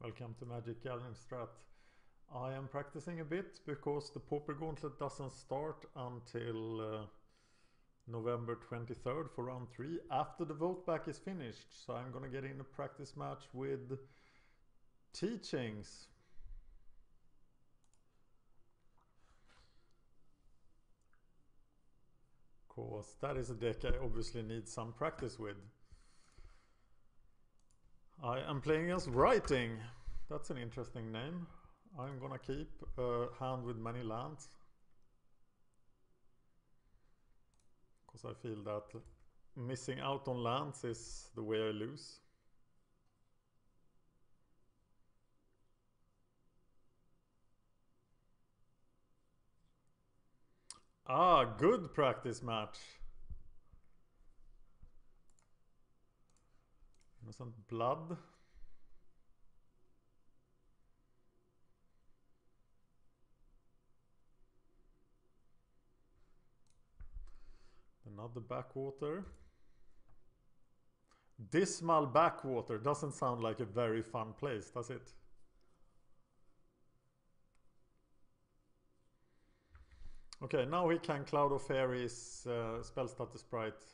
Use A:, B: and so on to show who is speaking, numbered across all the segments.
A: Welcome to MagicGatheringStrat. I am practicing a bit because the Pauper Gauntlet doesn't start until November 23rd for round 3 after the vote back is finished. So I'm gonna get in a practice match with teachings. Because that is a deck I obviously need some practice with. I am playing as Writing. That's an interesting name. I'm gonna keep a hand with many lands, because I feel that missing out on lands is the way I lose. Ah, good practice match. Innocent Blood. Another backwater. Dismal backwater doesn't sound like a very fun place, does it? Okay, now he can Cloud of Fairies spell status sprite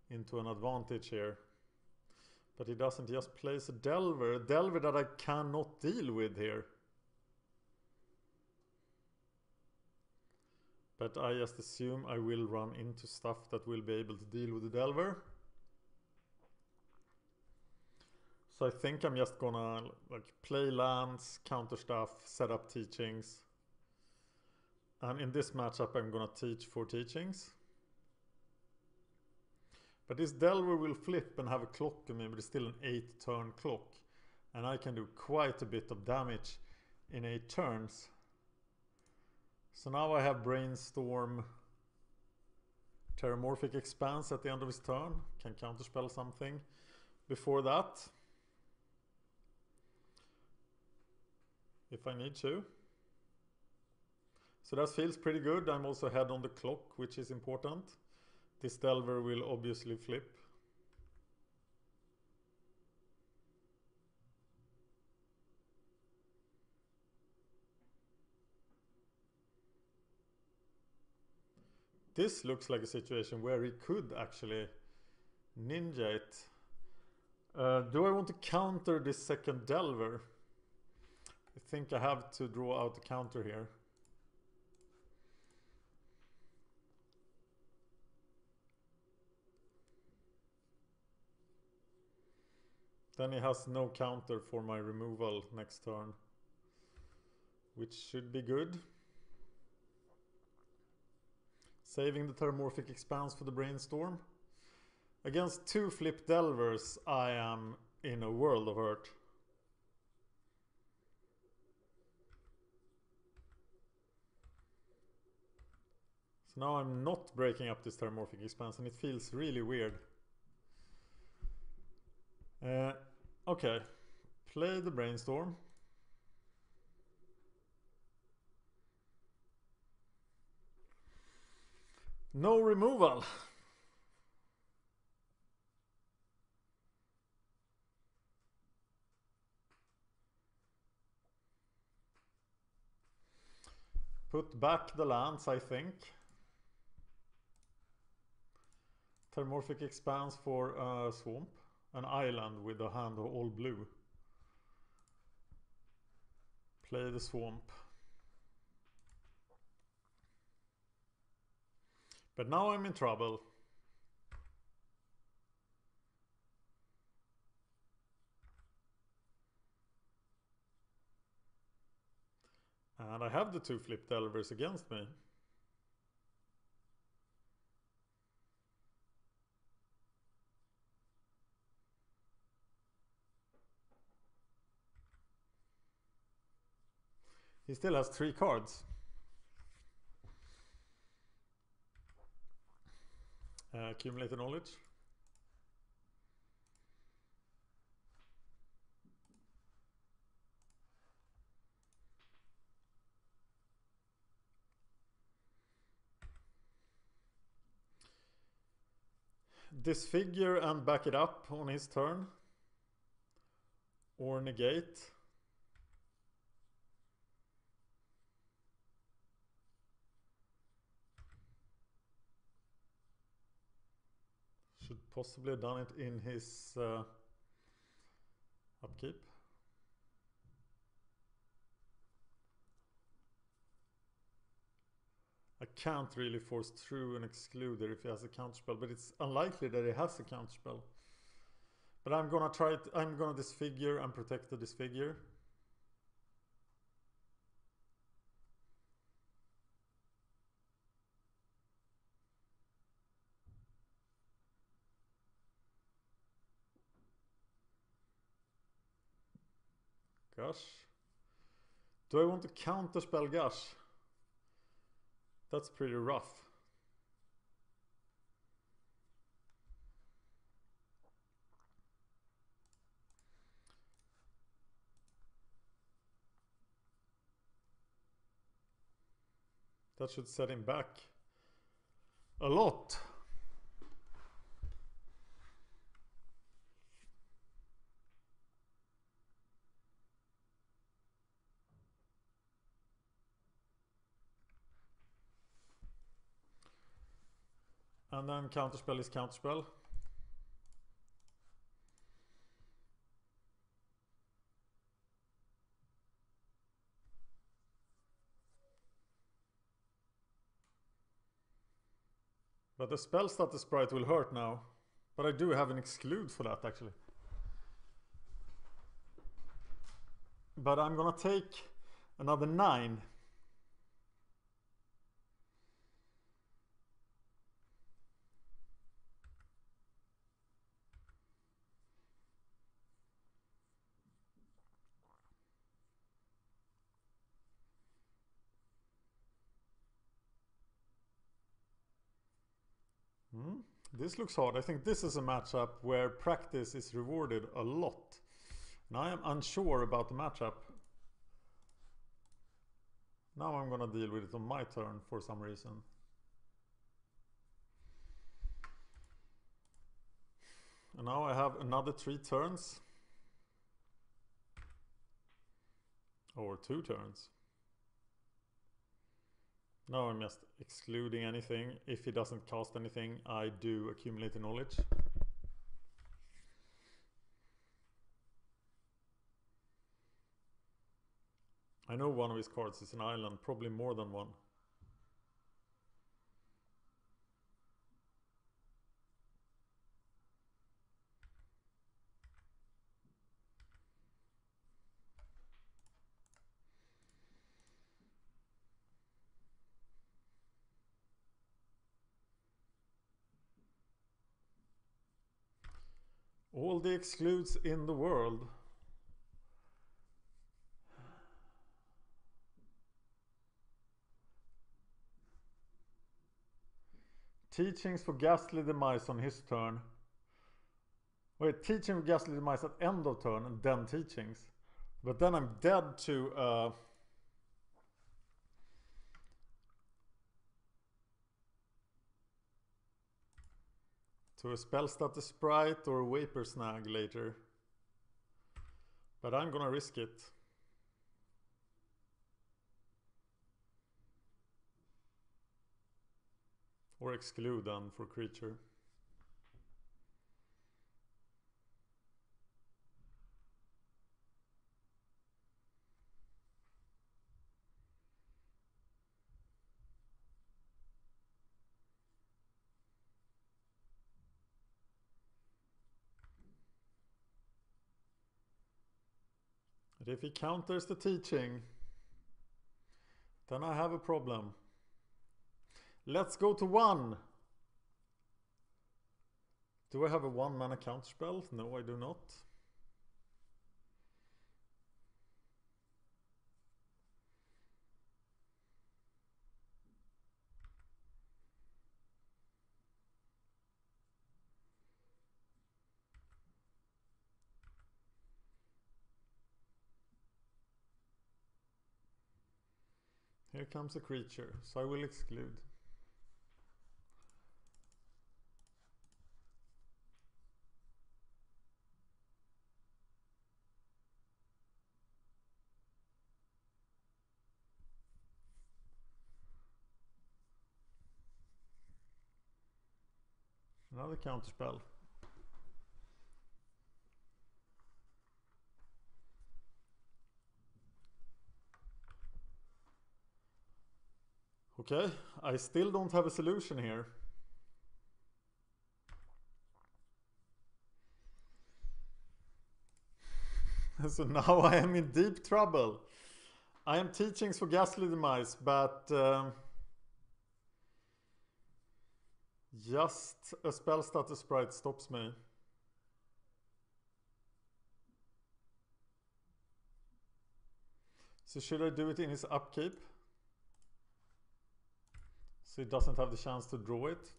A: into an advantage here. But he doesn't just place a Delver that I cannot deal with here. But I just assume I will run into stuff that will be able to deal with the Delver. So I think I'm just gonna play lands, counter stuff, set up teachings. And in this matchup I'm gonna teach 4 teachings. But this Delver will flip and have a clock on me, but it's still an 8 turn clock. And I can do quite a bit of damage in 8 turns. So now I have Brainstorm, Terramorphic Expanse at the end of his turn. Can counterspell something before that, if I need to. So that feels pretty good. I'm also ahead on the clock, which is important. This Delver will obviously flip. This looks like a situation where he could actually ninja it. Do I want to counter this second Delver? I think I have to draw out a counter here. Then he has no counter for my removal next turn, which should be good. Saving the Terramorphic Expanse for the Brainstorm. Against 2 flip Delvers, I am in a world of hurt. So now I'm not breaking up this Terramorphic Expanse, and it feels really weird. Okay, play the Brainstorm. No removal. Put back the lands, I think. Terramorphic Expanse for a swamp. An island with a hand of all blue. Play the swamp. But now I'm in trouble. And I have the 2 flip Delvers against me. He still has 3 cards. Accumulated knowledge. Disfigure and back it up on his turn. Or negate. should possibly have done it in his upkeep. I can't really force through an excluder if he has a counterspell, but it's unlikely that he has a counterspell. But I'm gonna try it. I'm gonna disfigure and protect the disfigure. Gush. Do I want to counterspell Gush? That's pretty rough. That should set him back a lot. And then counterspell is counterspell. But the spell status sprite will hurt now. But I do have an exclude for that actually. But I'm gonna take another 9. This looks hard. I think this is a matchup where practice is rewarded a lot. Now I am unsure about the matchup. Now I'm gonna deal with it on my turn for some reason. And now I have another 3 turns. Or 2 turns. Now I'm just excluding anything. If he doesn't cast anything, I do accumulate the knowledge. I know one of his cards is an island, probably more than one. All the excludes in the world. Teachings for Ghastly Demise on his turn. Wait, teaching for Ghastly Demise at end of turn and then teachings. But then I'm dead to a spell status sprite or a Vapor Snag later. But I'm gonna risk it. Or exclude them for creature. But if he counters the teaching, then I have a problem. Let's go to 1. Do I have a 1-mana counterspell? No, I do not. Here comes a creature, so I will exclude. Another counterspell. Okay, I still don't have a solution here. So now I am in deep trouble. I am teachings for ghastly demise, but just a spell status sprite stops me. So should I do it in his upkeep? So he doesn't have the chance to draw it.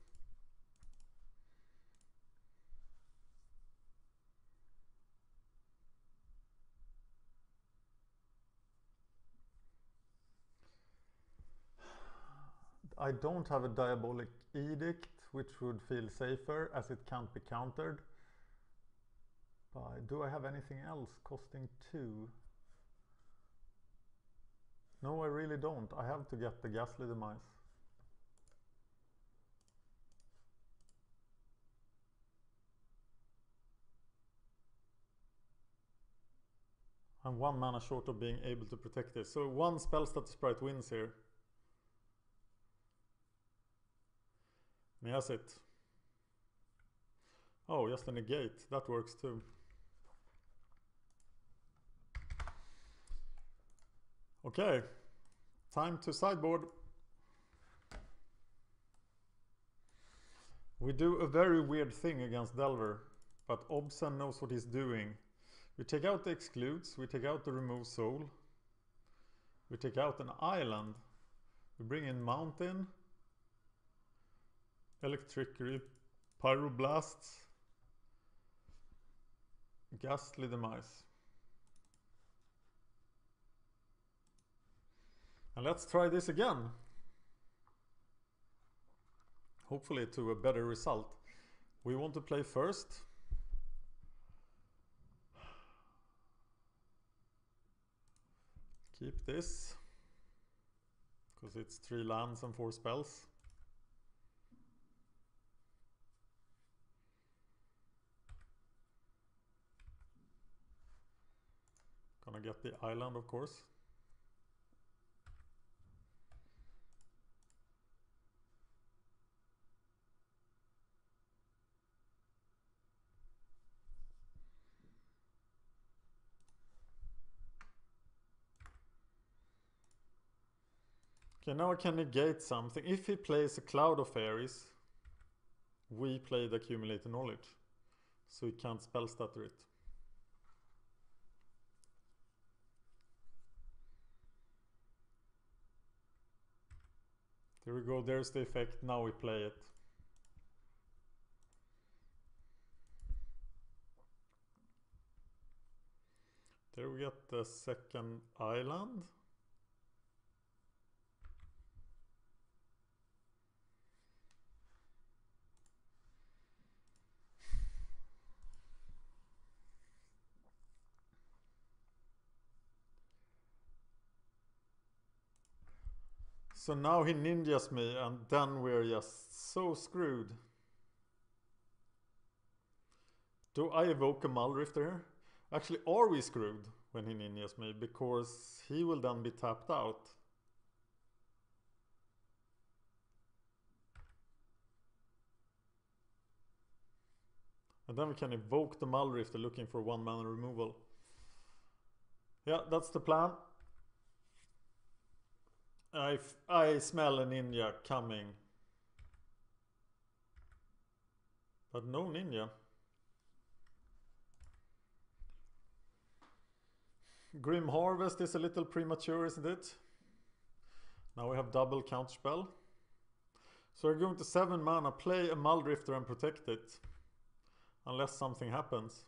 A: I don't have a Diabolic Edict, which would feel safer as it can't be countered. Do I have anything else costing 2? No, I really don't. I have to get the Ghastly Demise. I'm 1 mana short of being able to protect this. So 1 spell status sprite wins here. Yes, it. Oh, just a negate. That works too. Okay. Time to sideboard. We do a very weird thing against Delver, but Obsen knows what he's doing. We take out the excludes, we take out the remove soul, we take out an island, we bring in mountain, electricity, pyroblasts, ghastly demise. And let's try this again. Hopefully to a better result. We want to play first. Keep this, because it's 3 lands and 4 spells. Gonna get the island, of course. Okay, now I can negate something. If he plays a Cloud of Fairies, we play the Accumulated Knowledge. So he can't spell stutter it. There we go, there's the effect, now we play it. There we get the second island. So now he ninjas me and then we're just so screwed. Do I evoke a Muldrifter here? Actually, are we screwed when he ninjas me? Because he will then be tapped out. And then we can evoke the Muldrifter looking for 1 mana removal. Yeah, that's the plan. I smell a ninja coming. But no ninja. Grim Harvest is a little premature, isn't it? Now we have double counterspell. So we're going to 7 mana, play a Muldrifter and protect it. Unless something happens.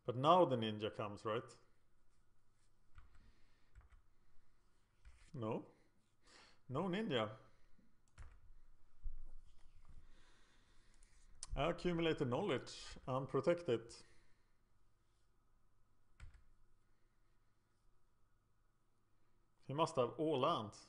A: But now the ninja comes, right? No. No ninja. Accumulated knowledge and protect it. He must have all lands.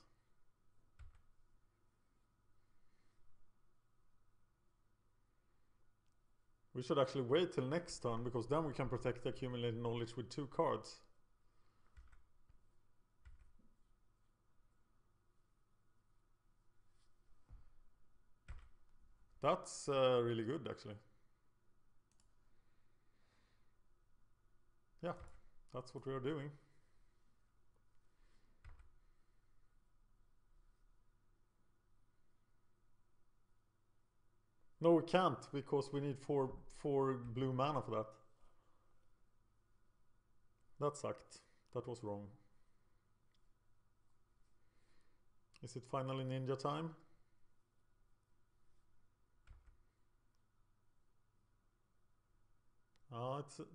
A: We should actually wait till next turn, because then we can protect the accumulated knowledge with 2 cards. That's really good, actually. Yeah, that's what we are doing. No, we can't, because we need four blue mana for that. That sucked. That was wrong. Is it finally ninja time?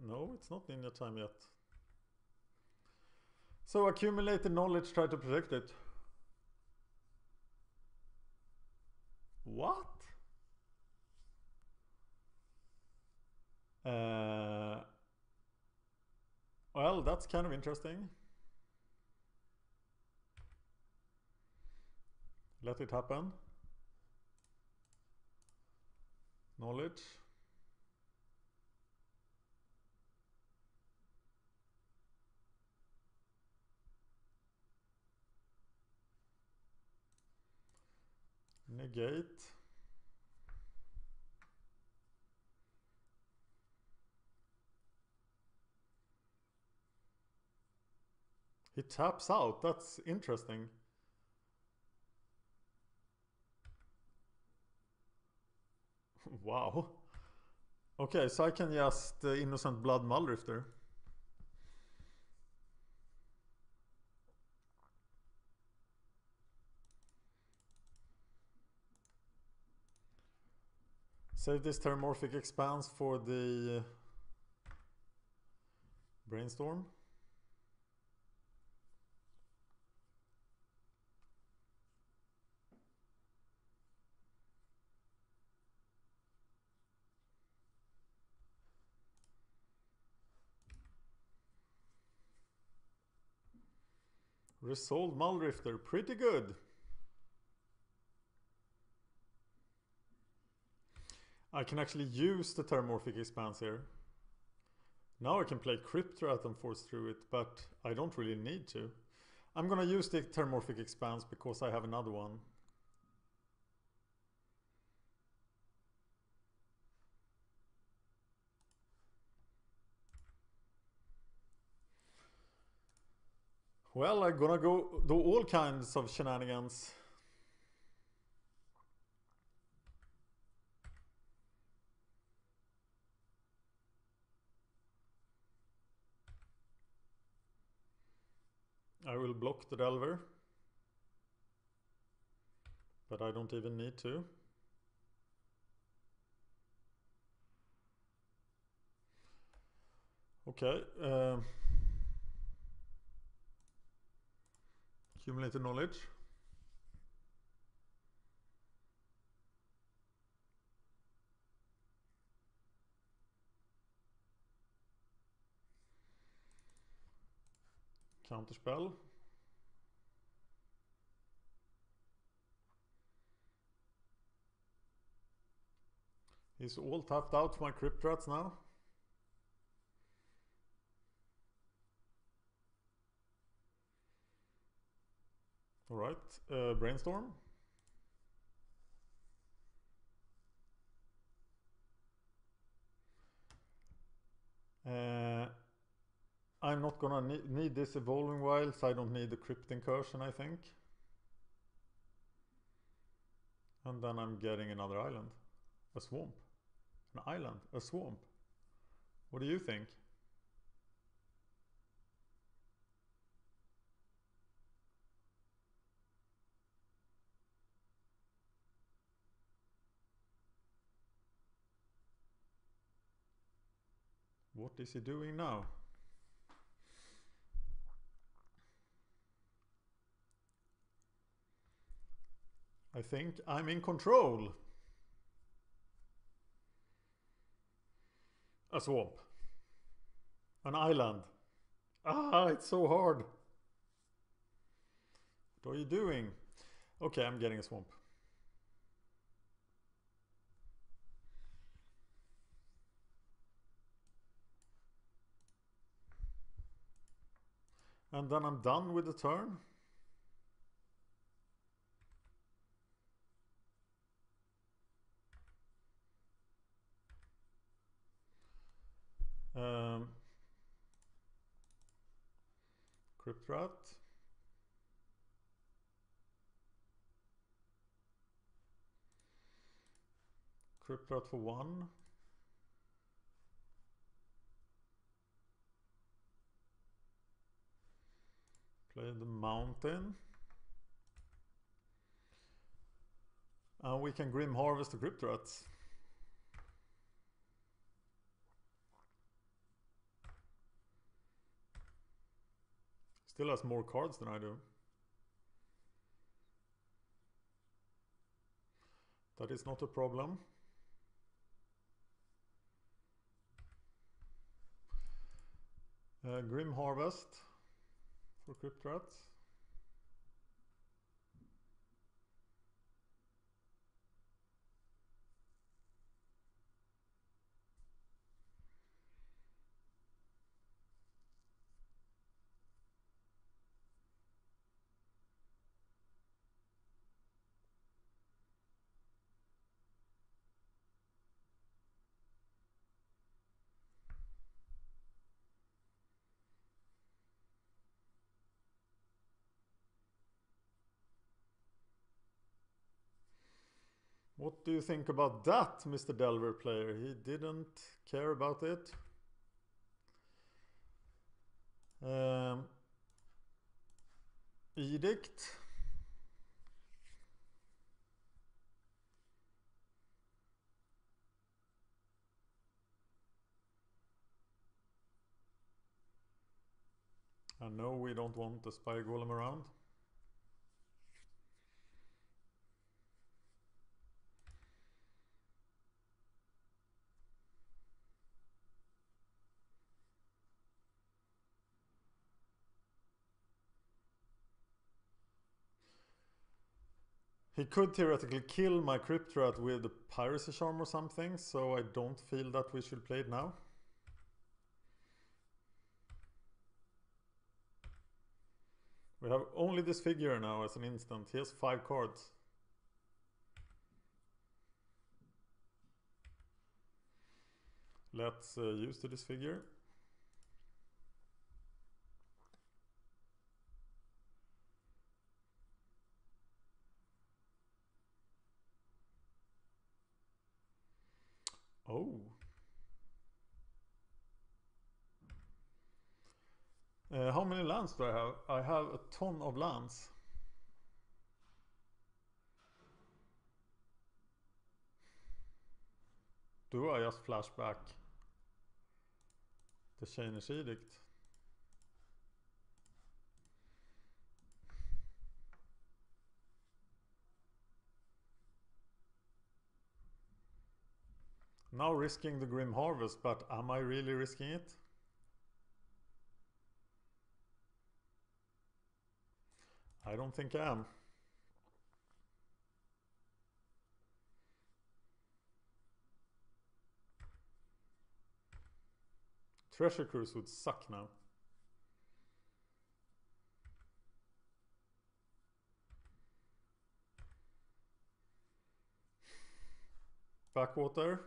A: No, it's not ninja time yet. So accumulate the knowledge, try to protect it. What? Well, that's kind of interesting. Let it happen. Knowledge. Negate. He taps out. That's interesting. Wow. Okay, so I can just Innocent Blood Muldrifter. Save this Terramorphic Expanse for the Brainstorm. Resolved Muldrifter, pretty good. I can actually use the Terramorphic Expanse here. Now I can play Cryptrat and force through it, but I don't really need to. I'm gonna use the Terramorphic Expanse because I have another one. Well, I'm gonna go do all kinds of shenanigans. I will block the Delver, but I don't even need to. Okay. Accumulated knowledge. Counterspell. He's all tapped out for my Cryptrats now. Alright, Brainstorm. I'm not gonna need this Evolving Wild, so I don't need the Crypt Incursion, I think. And then I'm getting another island. A swamp. An island. A swamp. What do you think? What is he doing now? I think I'm in control. A swamp. An island. Ah, it's so hard. What are you doing? Okay, I'm getting a swamp. And then I'm done with the turn. Cryptrat. Cryptrat for 1. Play the mountain. And we can Grim Harvest the Cryptrats. Still has more cards than I do. That is not a problem. Grim Harvest for Cryptrats. What do you think about that, Mr. Delver player? He didn't care about it. Edict. I know we don't want the spy golem around. He could theoretically kill my Cryptrat with the Piracy Charm or something, so I don't feel that we should play it now. We have only this figure now as an instant. He has 5 cards. Let's use the disfigure. Oh. How many lands do I have? I have a ton of lands. Do I just flash back the Chainer's Edict? Now risking the Grim Harvest, but am I really risking it? I don't think I am. Treasure Cruise would suck now. Backwater.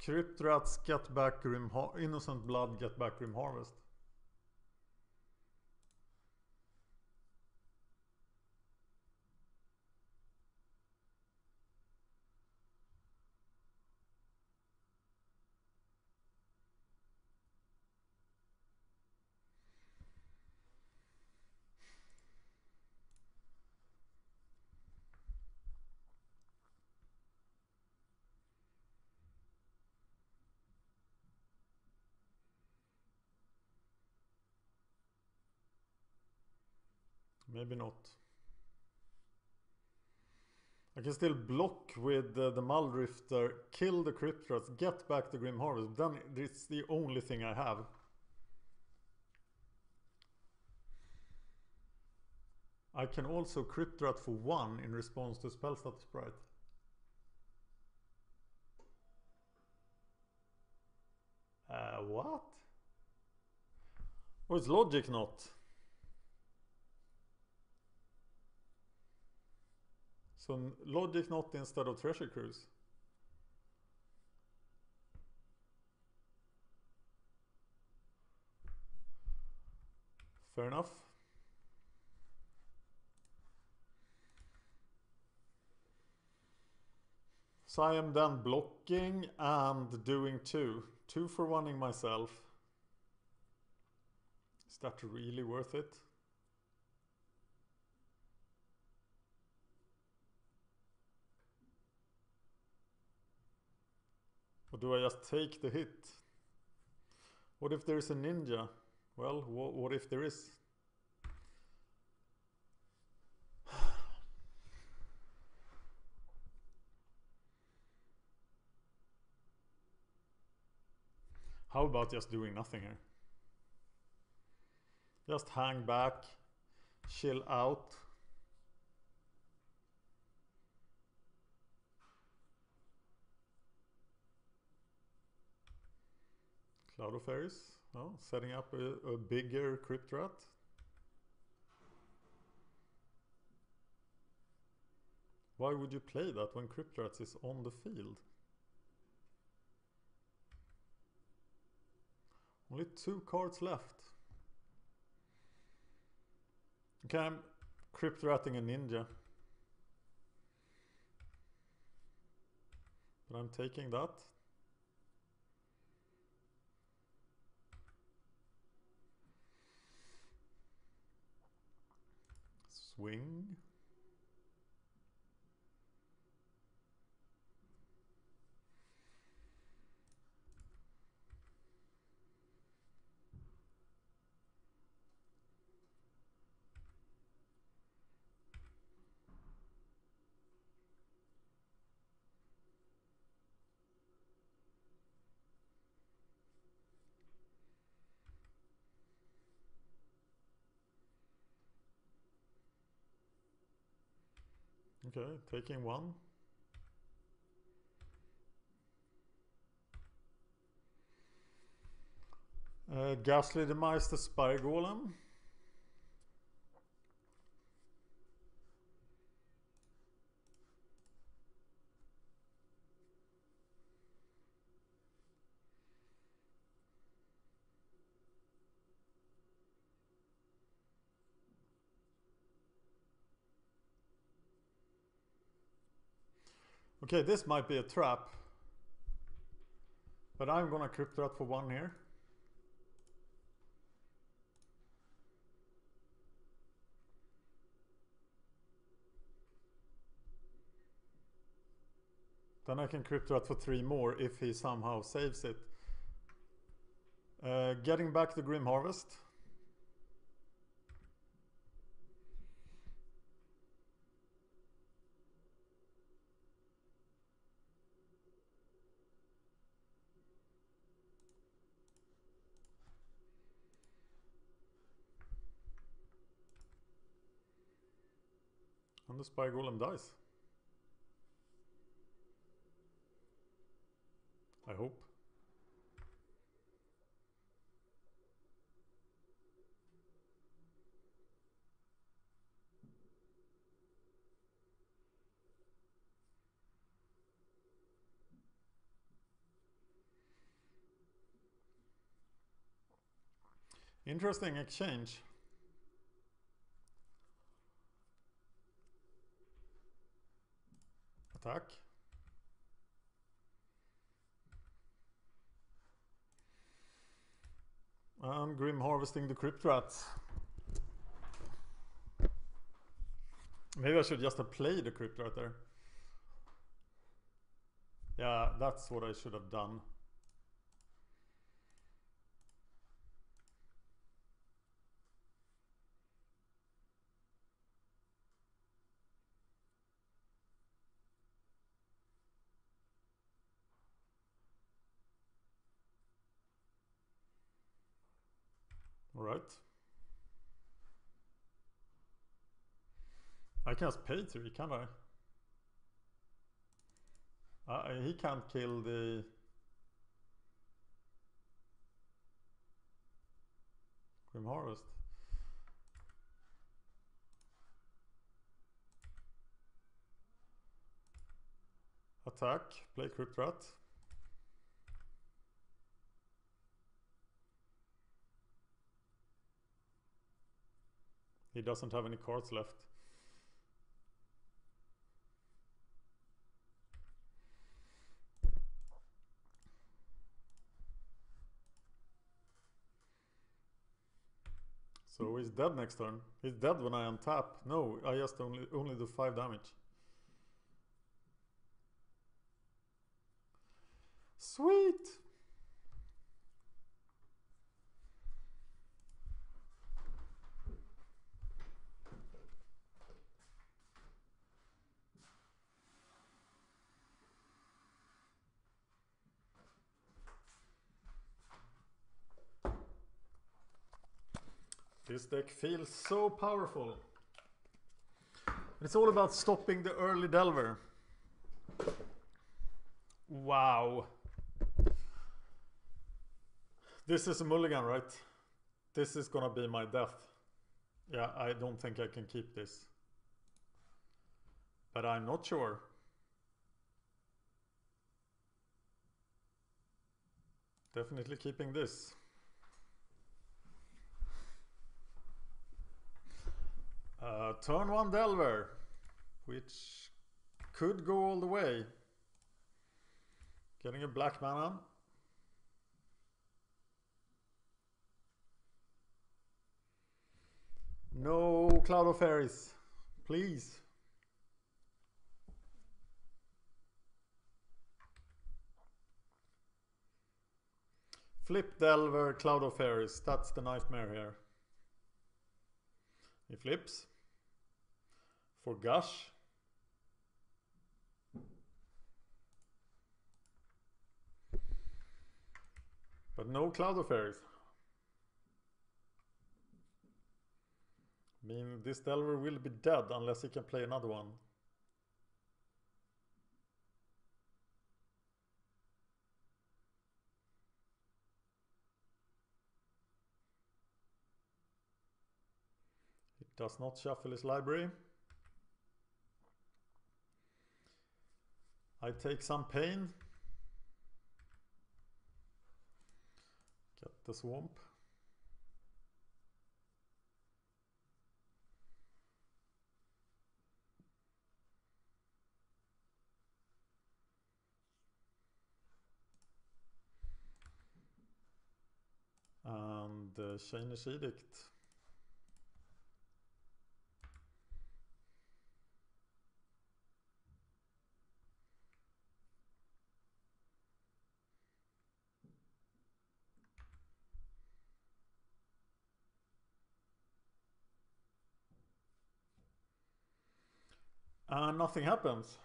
A: Cryptrats get back Innocent Blood get back Grim Harvest. Maybe not. I can still block with the Muldrifter, kill the Crypt Rats, get back the Grim Harvest. Then it's the only thing I have. I can also Crypt Rat for 1 in response to spell status sprite. What? Or it's logic not. So logic not instead of treasure cruise. Fair enough. So I am then blocking and doing 2. 2 for 1ing myself. Is that really worth it? Or do I just take the hit? What if there's a ninja? Well, what if there is? How about just doing nothing here? Just hang back, chill out. Cloud of Fairies. Oh, setting up a bigger Crypt Rat. Why would you play that when Crypt Rats is on the field? Only 2 cards left. Okay, I'm Crypt Ratting a ninja. But I'm taking that. Swing. Okay, taking 1. Ghastly Demise the Spire Golem. Okay, this might be a trap. But I'm gonna Crypt Rat for 1 here. Then I can Crypt Rat for 3 more if he somehow saves it. Getting back the Grim Harvest. And the Spire Golem dies. I hope. Interesting exchange. Attack. And Grim Harvesting the Crypt Rats. Maybe I should just have played the Crypt Rat there. Yeah, that's what I should have done. Alright. I can just pay 3, can't I? He can't kill the... Grim Harvest. Attack, play Crypt Rat. He doesn't have any cards left. So he's dead next turn. He's dead when I untap. No, I just only do 5 damage. Sweet! This deck feels so powerful. It's all about stopping the early Delver. Wow. This is a mulligan, right? This is gonna be my death. Yeah, I don't think I can keep this. But I'm not sure. Definitely keeping this. Turn 1 Delver, which could go all the way. Getting a black mana. No Cloud of Fairies, please. Flip Delver, Cloud of Fairies, that's the nightmare here. He flips for Gush. But no Cloud of Fairies. I mean, this Delver will be dead unless he can play another one. It does not shuffle his library. I take some pain. Get the swamp. And Shinish Edict. And nothing happens.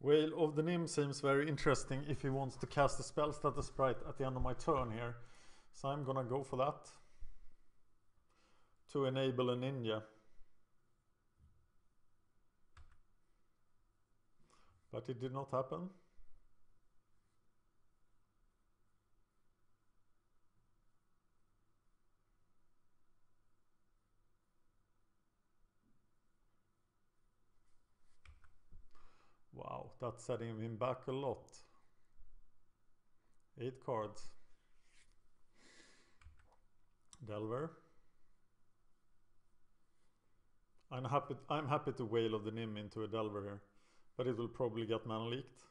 A: Whale of the Nim seems very interesting if he wants to cast a spell status sprite at the end of my turn here. So I'm gonna go for that. To enable a ninja. But it did not happen. Wow, that's setting him back a lot. 8 cards. Delver. I'm happy to Whale of the Nim into a Delver here, but it will probably get mana leaked.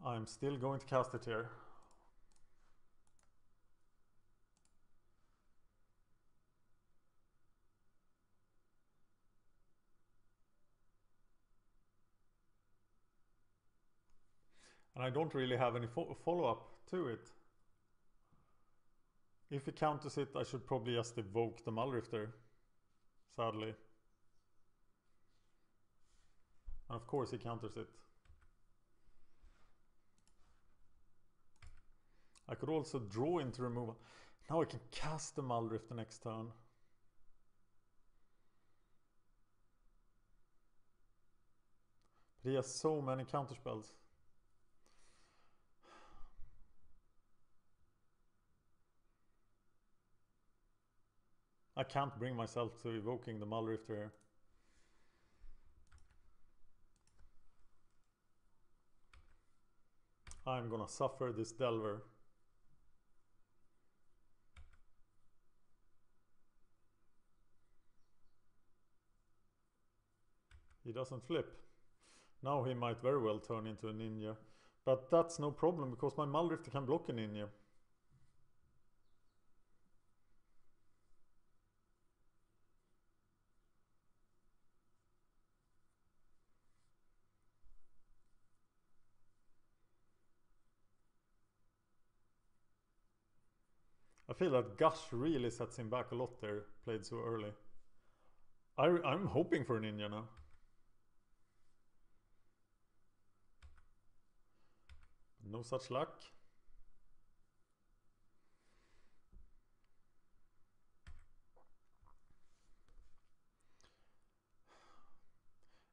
A: I'm still going to cast it here. And I don't really have any follow-up to it. If he counters it, I should probably just evoke the Mulrifter, sadly. And of course he counters it. I could also draw into removal. Now I can cast the Muldrift the next turn. But he has so many counterspells. I can't bring myself to evoking the Muldrifter here. I'm gonna suffer this Delver. He doesn't flip. Now he might very well turn into a ninja. But that's no problem because my Muldrifter can block a ninja. I feel that Gush really sets him back a lot there, played so early. I'm hoping for a ninja now. No such luck.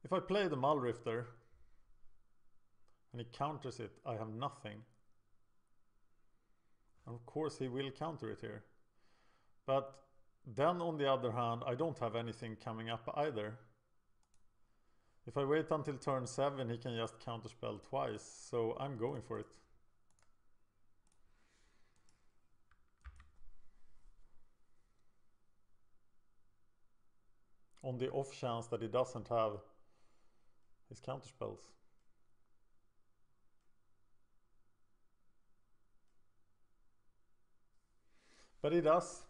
A: If I play the Muldrifter and he counters it, I have nothing. And of course he will counter it here. But then on the other hand, I don't have anything coming up either. If I wait until turn 7, he can just counterspell twice, so I'm going for it. On the off chance that he doesn't have his counterspells. But he does.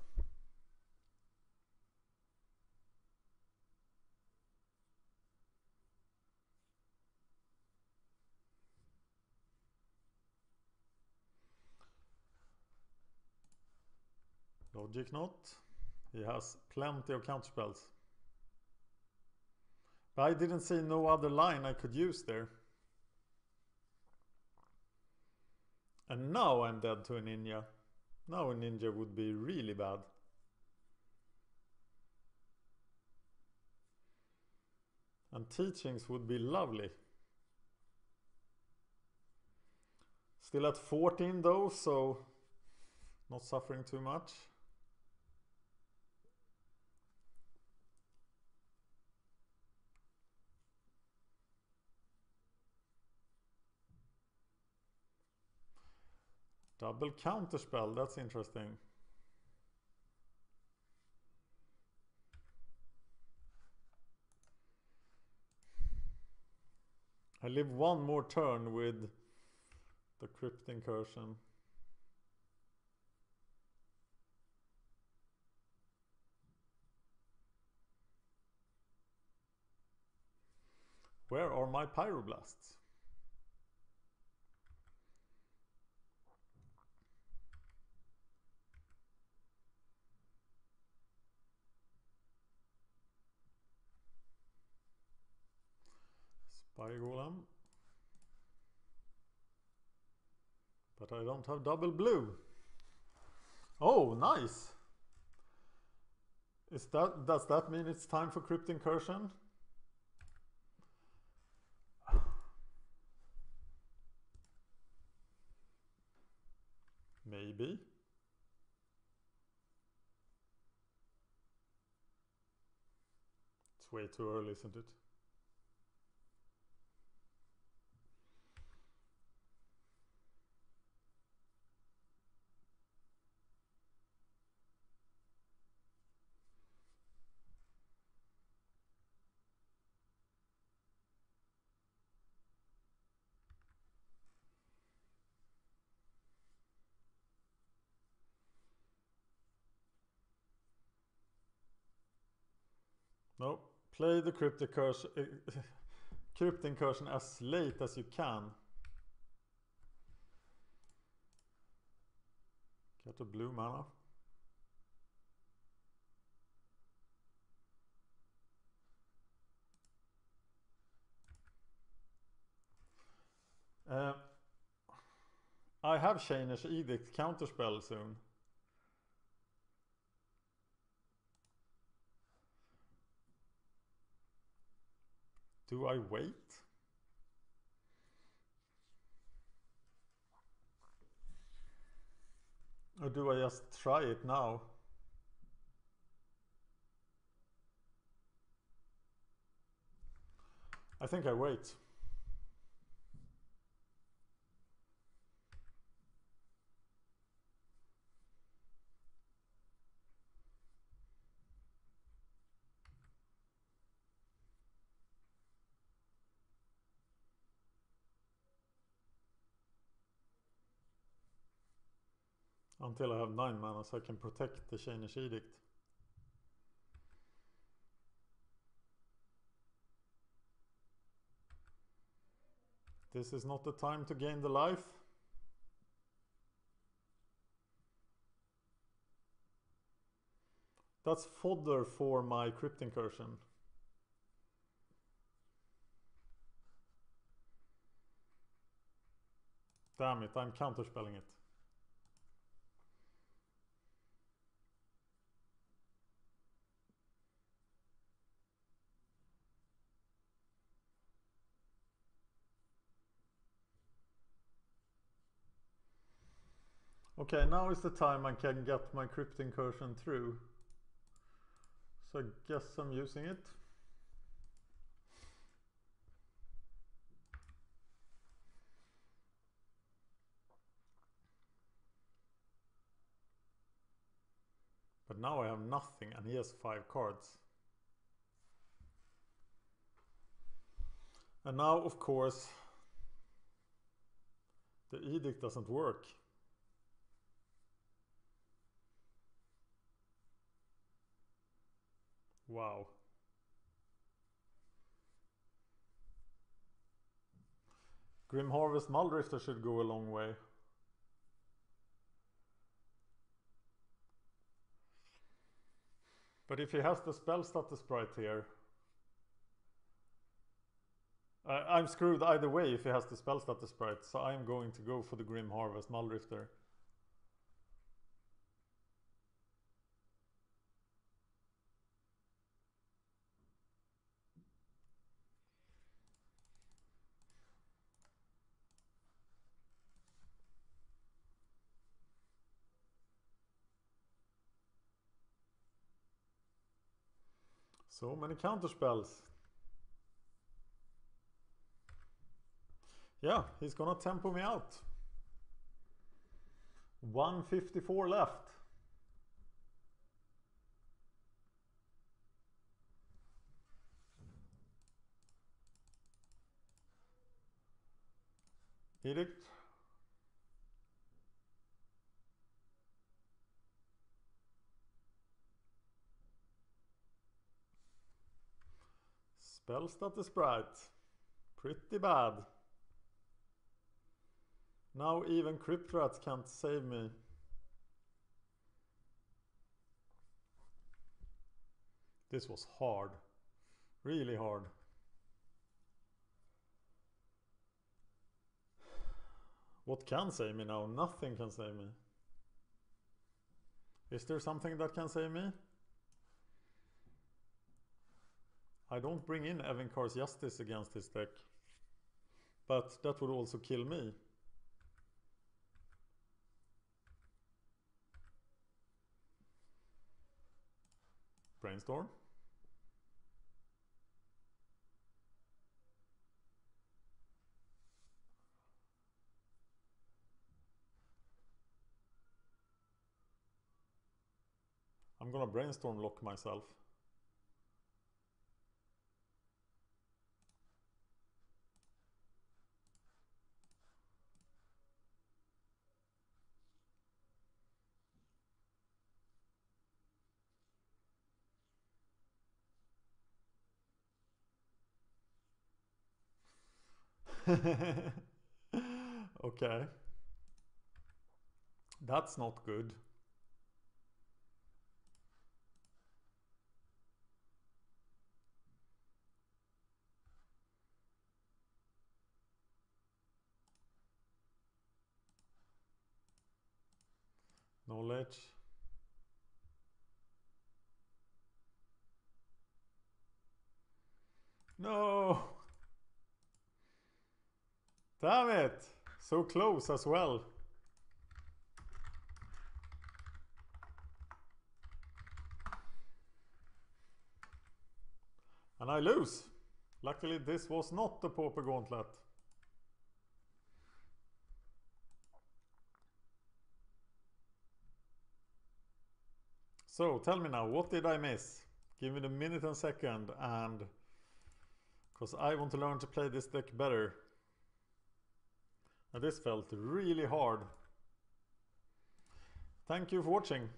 A: Logic not. He has plenty of counterspells. But I didn't see no other line I could use there. And now I'm dead to a ninja. Now a ninja would be really bad. And teachings would be lovely. Still at 14 though, so not suffering too much. Double counterspell, that's interesting. I live one more turn with the Crypt Incursion. Where are my Pyroblasts? Spy Golem. But I don't have double blue. Oh, nice! Does that mean it's time for Crypt Incursion? Maybe. It's way too early, isn't it? No, play the Crypt Incursion as late as you can. Get a blue mana. Uh, I have Chainer's Edict counterspell soon. Do I wait? Or do I just try it now? I think I wait. Until I have 9 mana so I can protect the Chainer's Edict. This is not the time to gain the life. That's fodder for my Crypt Incursion. Damn it, I'm counterspelling it. Okay, now is the time I can get my Crypt Incursion through. So I guess I'm using it. But now I have nothing and he has 5 cards. And now, of course, the Edict doesn't work. Wow. Grim Harvest Muldrifter should go a long way. But if he has the spell status sprite here, I'm screwed either way if he has the spell status sprite, so I'm going to go for the Grim Harvest Muldrifter. So many counterspells. Yeah, he's gonna tempo me out. 154 left. Edict. Spell status sprite. Pretty bad. Now even Crypt Rats can't save me. This was hard. Really hard. What can save me now? Nothing can save me. Is there something that can save me? I don't bring in Evenkar's Justice against his deck. But that would also kill me. Brainstorm. I'm gonna brainstorm lock myself. Okay. That's not good. Knowledge. No! Damn it! So close as well. And I lose. Luckily this was not the Pauper Gauntlet. So tell me now, what did I miss? Give me the minute and second, and because I want to learn to play this deck better. And this felt really hard. Thank you for watching.